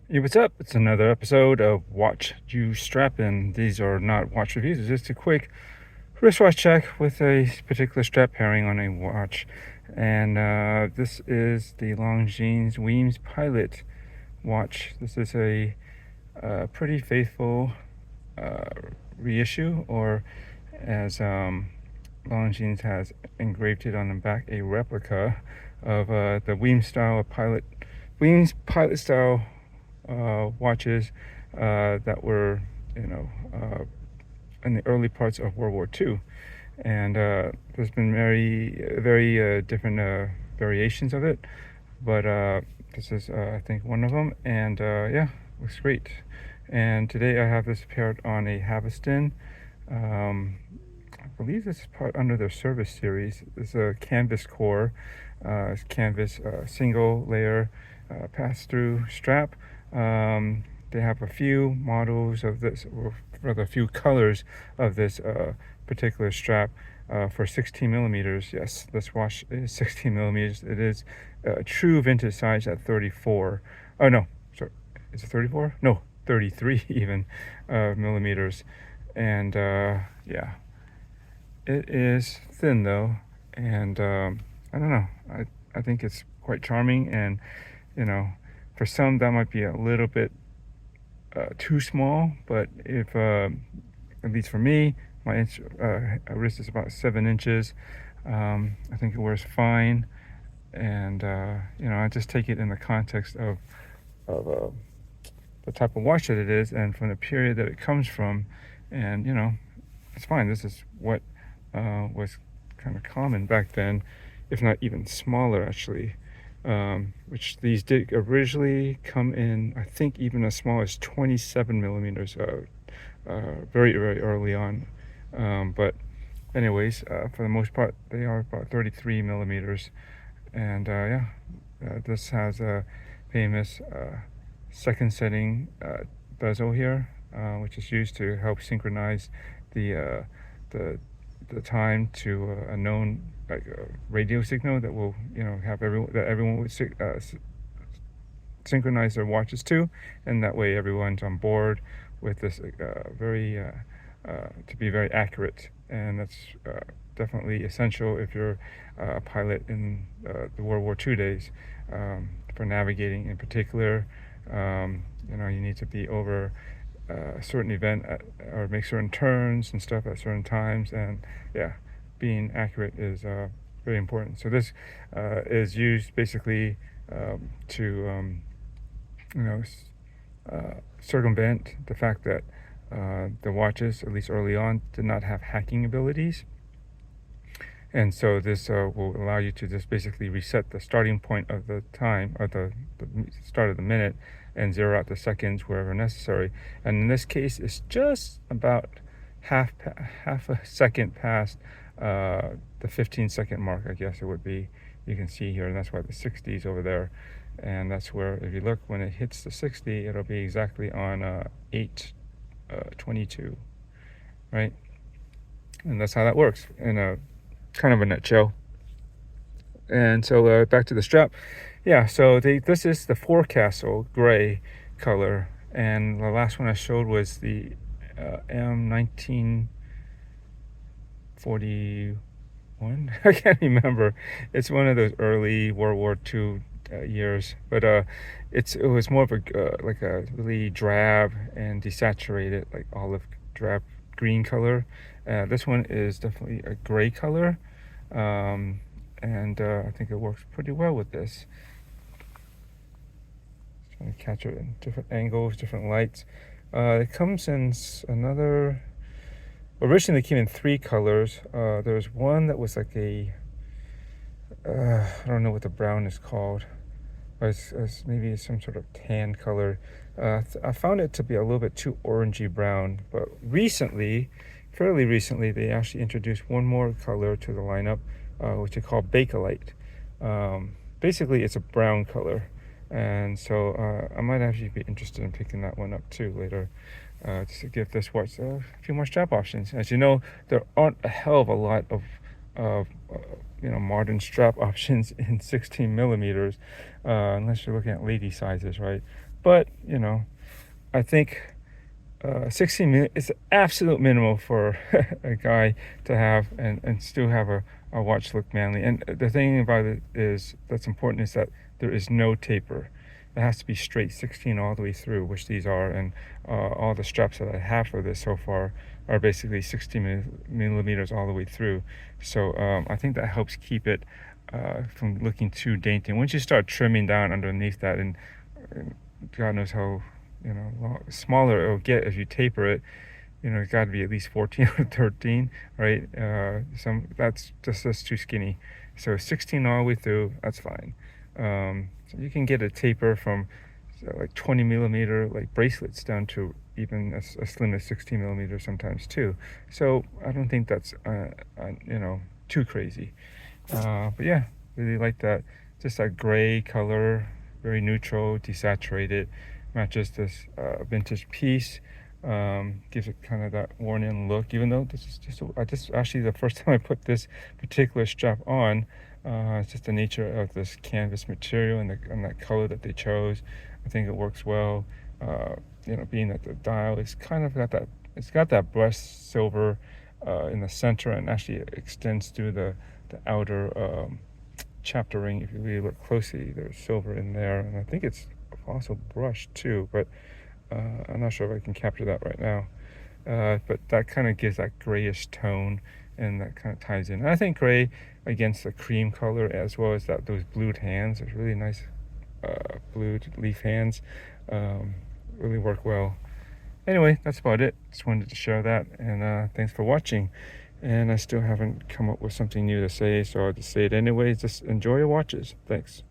Hey, what's up? It's another episode of Watch You Strappin. These are not watch reviews, it's just a quick wristwatch check with a particular strap pairing on a watch. And this is the Longines Weems Pilot Watch. This is a pretty faithful uh, reissue, or as Longines has engraved it on the back, a replica of the Weems Pilot style watches that were, you know, in the early parts of World War II. And there's been very different variations of it, but this is, I think, one of them. And yeah, looks great. And today I have this paired on a Haveston. I believe this is part under their service series. It's a Canvas Corps, canvas single layer pass-through strap. They have a few models of this, or rather a few colors of this particular strap for 16 millimeters. Yes, this watch is 16 millimeters. It is a true vintage size at 34. Oh no, sorry, is it 34? No, 33 even millimeters. And yeah, it is thin though, and I don't know. I think it's quite charming, and you know, for some that might be a little bit too small. But if at least for me, my wrist is about 7 inches. I think it wears fine, and you know, I just take it in the context of the type of watch that it is, and from the period that it comes from, and you know, it's fine. This is what was kind of common back then, if not even smaller actually. Which these did originally come in, I think, even as small as 27 millimeters, very early on. But anyways, for the most part, they are about 33 millimeters. And yeah, this has a famous second setting bezel here, which is used to help synchronize the the the time to a known, like a radio signal that will, you know, have everyone would synchronize their watches to, and that way everyone's on board with this very to be very accurate. And that's definitely essential if you're a pilot in the World War II days, for navigating in particular. You know, you need to be over a certain event or make certain turns and stuff at certain times, and yeah, being accurate is very important. So this is used basically to you know, circumvent the fact that the watches, at least early on, did not have hacking abilities. And so this will allow you to just basically reset the starting point of the time, or the start of the minute, and zero out the seconds wherever necessary. And in this case, it's just about half a second past the 15-second mark, I guess it would be. You can see here, and that's why the 60 is over there. And that's where, if you look, when it hits the 60, it'll be exactly on 8:22, right? And that's how that works in a kind of a nutshell. And so back to the strap. Yeah, so this is the Forecastle Grey color, and the last one I showed was the M1941. I can't remember. It's one of those early World War II years, but it was more of a like a really drab and desaturated, like olive drab green color. This one is definitely a gray color. And I think it works pretty well with this. Trying to catch it in different angles, different lights. It comes in another. Originally, it came in 3 colors. There's one that was like a. I don't know what the brown is called. It's maybe some sort of tan color. I found it to be a little bit too orangey brown. But recently, fairly recently, they actually introduced one more color to the lineup, which they call Bakelite. Basically, it's a brown color, and so I might actually be interested in picking that one up too later, just to give this watch a few more strap options. As you know, there aren't a hell of a lot of you know, modern strap options in 16 millimeters, unless you're looking at lady sizes, right? but you know, I think 16 minutes is the absolute minimum for a guy to have and still have a watch look manly. And the thing about it is that's important is that there is no taper. It has to be straight 16 all the way through, which these are, and all the straps that I have for this so far are basically 16 millimeters all the way through. So I think that helps keep it from looking too dainty. And once you start trimming down underneath that, and God knows how smaller it'll get if you taper it. It's got to be at least 14 or 13, right? That's too skinny. So 16 all the way through, that's fine. So you can get a taper from like 20 millimeter like bracelets down to even as slim as 16 millimeters sometimes too. So I don't think that's too crazy. But yeah, really like that. Just that gray color, very neutral, desaturated, matches this vintage piece. Gives it kind of that worn-in look. Even though this is just actually the first time I put this particular strap on. It's just the nature of this canvas material and that color that they chose. I think it works well. Being that the dial is kind of got that brushed silver in the center, and actually it extends through the outer chapter ring. If you really look closely, there's silver in there, and I think it's also brushed too, but I'm not sure if I can capture that right now. But that kind of gives that grayish tone, and that kind of ties in. And I think gray against the cream color, as well as those blued hands, there's really nice blued leaf hands, really work well. Anyway, that's about it. Just wanted to share that, and thanks for watching. And I still haven't come up with something new to say, so I'll just say it anyway. Just enjoy your watches. Thanks.